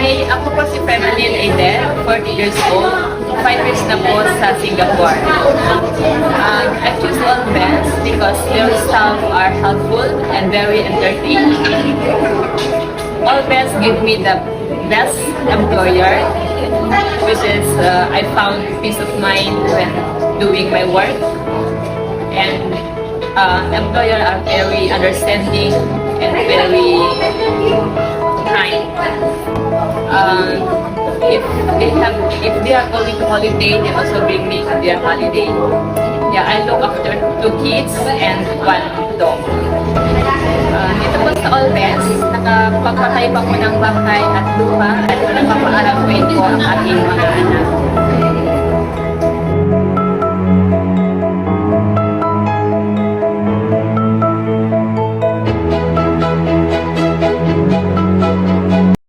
Hi, ako po si Femalyn Aiden, 40 years old, 5 years na po sa Singapore. I choose All Best because their staff are helpful and very entertaining. All Best give me the best employer, which is I found peace of mind when doing my work. And employer are very understanding and very kind. If they are going to holiday, they also bring me to their holiday. Yeah, I look after 2 kids and 1 dog. Dito po sa All Best, nakapagpatay pa ko ng bahay at lupa at napapaaral ko ang aking mga anak.